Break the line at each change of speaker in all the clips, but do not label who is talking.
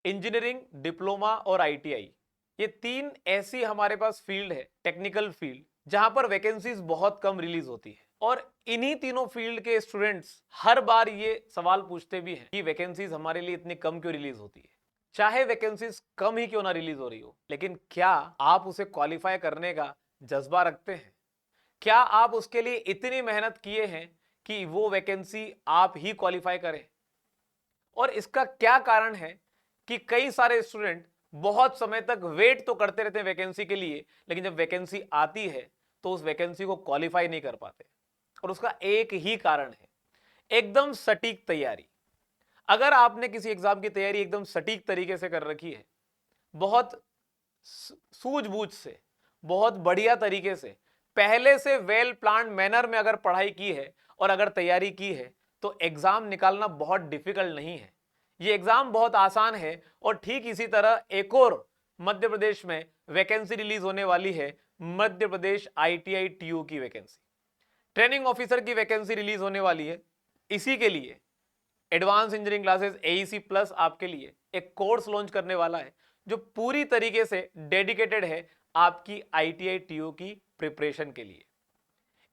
Engineering, diploma और ITI, ये तीन ऐसी हमारे पास फील्ड है, टेक्निकल फील्ड, जहां पर वैकेंसीज बहुत कम रिलीज होती है। और इन्हीं तीनों फील्ड के स्टूडेंट्स हर बार ये सवाल पूछते भी हैं कि वैकेंसीज हमारे लिए इतनी कम क्यों रिलीज होती है। चाहे वैकेंसीज कम ही क्यों ना रिलीज हो रही हो, लेकिन क्या आप उसे क्वालिफाई करने का जज्बा रखते हैं? क्या आप उसके लिए इतनी मेहनत किए हैं कि वो वैकेंसी आप ही क्वालिफाई करें? और इसका क्या कारण है कि कई सारे स्टूडेंट बहुत समय तक वेट तो करते रहते हैं वैकेंसी के लिए, लेकिन जब वैकेंसी आती है तो उस वैकेंसी को क्वालिफाई नहीं कर पाते। और उसका एक ही कारण है, एकदम सटीक तैयारी। अगर आपने किसी एग्जाम की तैयारी एकदम सटीक तरीके से कर रखी है, बहुत सूझबूझ से, बहुत बढ़िया तरीके से, पहले से वेल प्लान्ड मैनर में अगर पढ़ाई की है और अगर तैयारी की है, तो एग्जाम निकालना बहुत डिफिकल्ट नहीं है। ये एग्जाम बहुत आसान है। और ठीक इसी तरह एक और मध्य प्रदेश में वैकेंसी रिलीज होने वाली है, मध्य प्रदेश आईटीआई टीयू की वैकेंसी, ट्रेनिंग ऑफिसर की वैकेंसी रिलीज होने वाली है। इसी के लिए advance engineering classes AEC plus आपके लिए एक कोर्स लॉन्च करने वाला है, जो पूरी तरीके से डेडिकेटेड है आपकी आईटीआई टीयू की प्रिपरेशन के लिए।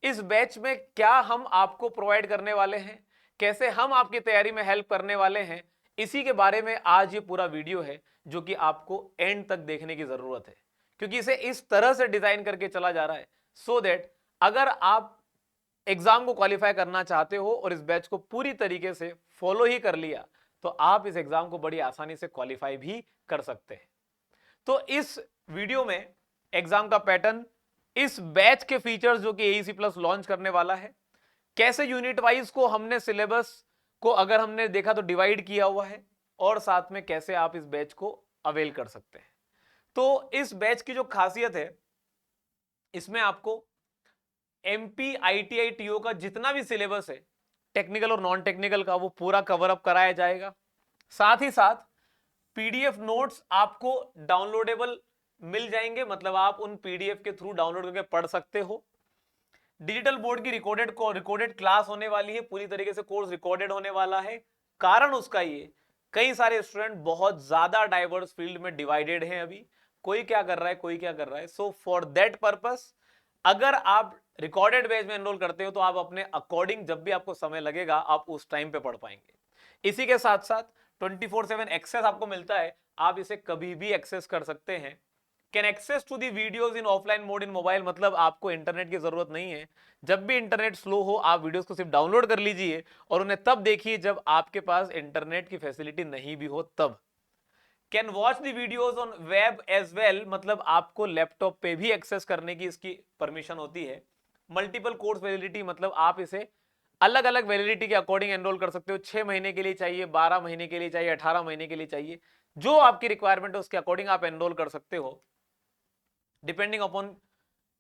इस बैच में क्या हम आपको प्रोवाइड करने वाले हैं, कैसे हम आपकी तैयारी में हेल्प करने वाले हैं, इसी के बारे में आज ये पूरा वीडियो है, जो कि आपको एंड तक देखने की जरूरत है। क्योंकि इसे इस तरह से डिजाइन करके चला जा रहा है सो दैट अगर आप एग्जाम को क्वालिफाई करना चाहते हो और इस बैच को पूरी तरीके से फॉलो ही कर लिया, तो आप इस एग्जाम को बड़ी आसानी से क्वालिफाई भी कर सकते हैं। तो इस वीडियो में एग्जाम का पैटर्न, इस बैच के फीचर्स जो कि एईसी प्लस लॉन्च करने वाला है, कैसे यूनिट वाइज को हमने सिलेबस को अगर हमने देखा तो डिवाइड किया हुआ है, और साथ में कैसे आप इस बैच को अवेल कर सकते हैं। तो इस बैच की जो खासियत है, इसमें आपको एमपी आईटीआई टीओ का जितना भी सिलेबस है, टेक्निकल और नॉन टेक्निकल का, वो पूरा कवर अप कराया जाएगा। साथ ही साथ पीडीएफ नोट्स आपको डाउनलोडेबल मिल जाएंगे, मतलब आप उन पीडीएफ के थ्रू डाउनलोड करके पढ़ सकते हो। डिजिटल बोर्ड की रिकॉर्डेड क्लास होने वाली है, पूरी तरीके से कोर्स रिकॉर्डेड होने वाला है। कारण उसका ये, कई सारे स्टूडेंट बहुत ज्यादा डाइवर्स फील्ड में डिवाइडेड हैं अभी, कोई क्या कर रहा है, कोई क्या कर रहा है। सो फॉर दैट पर्पस, अगर आप रिकॉर्डेड बैच में एनरोल करते हो तो आप अपने अकॉर्डिंग जब भी आपको समय लगेगा आप उस टाइम पे पढ़ पाएंगे। इसी के साथ साथ 24/7 एक्सेस आपको मिलता है, आप इसे कभी भी एक्सेस कर सकते हैं। Can access to the videos in offline mode in mobile, मतलब आपको इंटरनेट की जरूरत नहीं है। जब भी इंटरनेट स्लो हो, आप वीडियोस को सिर्फ डाउनलोड कर लीजिए और उन्हें तब देखिए जब आपके पास इंटरनेट की फैसिलिटी नहीं भी हो तब। Can watch the videos on web as well, मतलब आपको लैपटॉप पे भी एक्सेस करने की इसकी परमिशन होती है। मल्टीपल कोर्स वैलिडिटी, मतलब आप इसे अलग अलग वैलिडिटी के अकॉर्डिंग एनरोल कर सकते हो। 6 महीने के लिए चाहिए, 12 महीने के लिए चाहिए, 18 महीने के लिए चाहिए, जो आपकी रिक्वायरमेंट है उसके अकॉर्डिंग आप एनरोल कर सकते हो, depending upon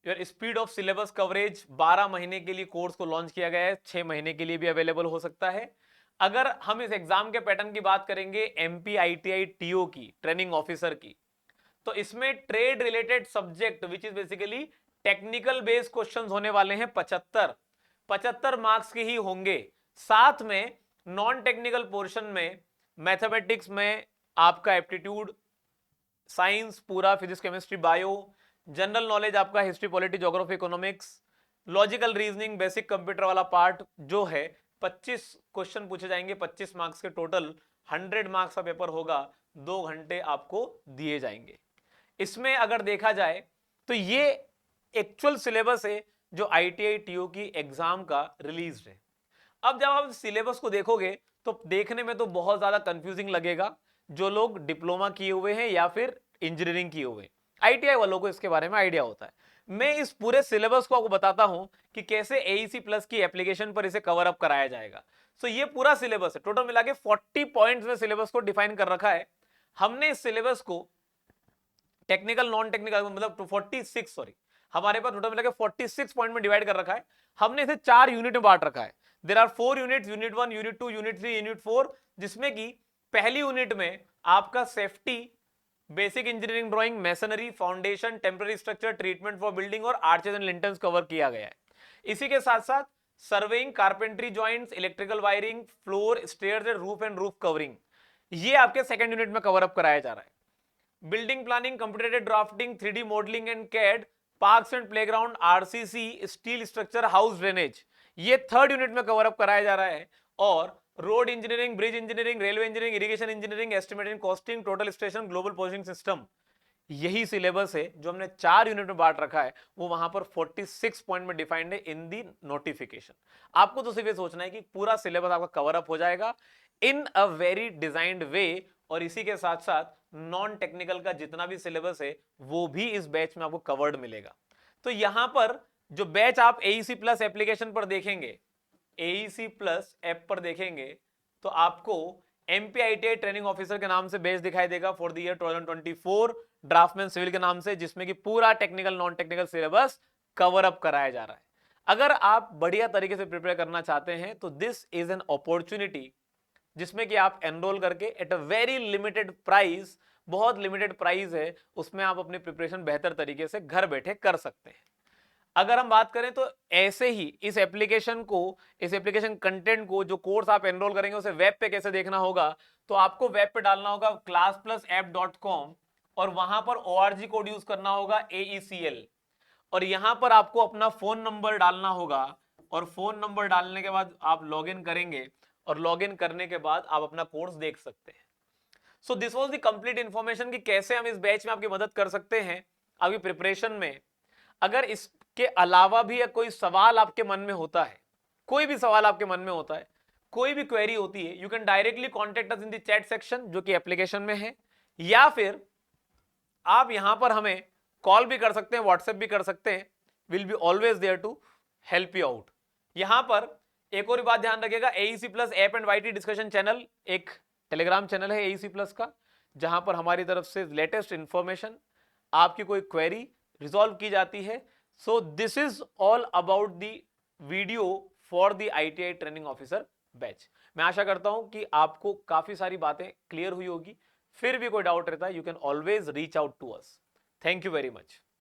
your speed of syllabus coverage. 12 महीने के लिए कोर्स को लॉन्च किया गया है, 6 महीने के लिए भी अवेलेबल हो सकता है। अगर हम इस एग्जाम के पैटर्न की बात करेंगे, एमपी आईटीआई टीओ की ट्रेनिंग ऑफिसर की, तो इसमें trade related subject which is basically technical based questions होने वाले हैं। 75 मार्क्स के ही होंगे। साथ में नॉन टेक्निकल पोर्शन में मैथमेटिक्स में आपका एप्टीट्यूड, साइंस पूरा, physics chemistry bio, general knowledge आपका history polity geography economics, logical reasoning basic computer वाला पार्ट जो है, 25 क्वेश्चन पूछे जाएंगे, 25 मार्क्स के टोटल, 100 मार्क्स का पेपर होगा, 2 घंटे आपको दिए जाएंगे। इसमें अगर देखा जाए तो ये एक्चुअल सिलेबस है जो आईटीआई टीओ की एग्जाम का रिलीज है। अब जब आप सिलेबस को देखोगे तो देखने में तो बहुत ज्यादा कंफ्यूजिंग लगेगा, जो लोग डिप्लोमा किए हुए हैं या फिर इंजीनियरिंग किए हुए हैं। आईटीआई वालों को इसके बारे में आइडिया होता है। मैं इस पूरे सिलेबस को आपको बताता हूं कि कैसे एईसी प्लस की एप्लीकेशन पर इसे कवर अप कराया जाएगा। सो ये पूरा सिलेबस है, टोटल मिला के 40 पॉइंट्स में सिलेबस को डिफाइन कर रखा है। हमने इस सिलेबस को टेक्निकल नॉन टेक्निकल मतलब 46 सॉरी, हमारे पास टोटल मिला के 46 पॉइंट में डिवाइड कर रखा है। हमने इसे 4 यूनिट में बांट रखा है। There are 4 units, unit 1, unit 2, unit 3, unit 4, जिसमें कि पहली यूनिट में आपका safety, basic engineering drawing, masonry, foundation, temporary structure, treatment for building और आर्चेज एंड लिंटल्स कवर किया गया है। इसी के साथ साथ surveying, carpentry joints, electrical wiring, floor, stairs and roof covering, ये आपके सेकंड यूनिट में कवर अप कराया जा रहा है। Building planning, computer added drafting, 3D modelling and CAD, parks and playground, RCC, steel structure, house drainage, ये third unit में cover up कराया जा रहा है। और road engineering, bridge engineering, railway engineering, irrigation engineering, estimating, costing, total station, global positioning system, यही syllabus है जो हमने 4 यूनिट में बांट रखा है। वो वहां पर 46 पॉइंट में डिफाइंड है इन दी नोटिफिकेशन। आपको तो सिर्फ ये सोचना है कि पूरा सिलेबस आपका कवर अप हो जाएगा इन अ वेरी डिजाइंड वे, और इसी के साथ साथ नॉन टेक्निकल का जितना भी सिलेबस है वो भी इस बैच में आपको कवर्ड मिलेगा। तो यहां पर जो बैच आप एईसी प्लस एप्लीकेशन पर देखेंगे, एईसी प्लस ऐप पर देखेंगे, तो आपको एमपीआईटीआई ट्रेनिंग ऑफिसर के नाम से बैच दिखाई देगा for the year 2024, draftsman civil के नाम से, जिसमें कि पूरा technical non technical syllabus cover up कराया जा रहा है। अगर आप बढ़िया तरीके से प्रिपेयर करना चाहते हैं तो दिस इज एन अपॉर्चुनिटी जिसमें कि आप एनरोल करके at a very limited price, बहुत लिमिटेड प्राइस है, उसमें आप अपनी प्रिपरेशन बेहतर तरीके से घर बैठे कर सकते हैं। अगर हम बात करें तो ऐसे ही इस एप्लीकेशन कंटेंट को, जो कोर्स आप एनरोल करेंगे उसे वेब पे कैसे देखना होगा, तो आपको वेब पे डालना होगा classplusapp.com और वहां पर ORG कोड यूज करना होगा AECL, और यहां पर आपको अपना फोन नंबर डालना होगा, और फोन नंबर डालने के बाद आप लॉगिन करेंगे, और लॉगिन करने के बाद आप अपना कोर्स देख सकते हैं। So this was the complete information कि कैसे हम इस बैच में आपकी मदद कर सकते हैं आपकी प्रिपरेशन में। अगर इसके अलावा भी कोई सवाल आपके मन में होता है, कोई भी सवाल आपके मन में होता है, कोई भी क्वेरी होती है, you can directly contact us in the chat section जो कि एप्लीकेशन में है, या फिर आप यहां पर हमें कॉल भी कर सकते हैं, व्हाट्सएप भी कर सकते हैं। Will be always there to help you out. यहां पर एक और बात ध्यान रखिएगा, AEC plus app and YT discussion channel, एक टेलीग्राम चैनल है एईसी प्लस का, जहां पर हमारी तरफ से लेटेस्ट इंफॉर्मेशन, आपकी कोई क्वेरी रिजॉल्व की जाती है। So this is all about the video for the ITI training officer batch. मैं आशा करता हूं कि आपको काफी सारी बातें क्लियर हुई होगी। फिर भी कोई डाउट रहता है, you can always reach out to us. Thank you very much.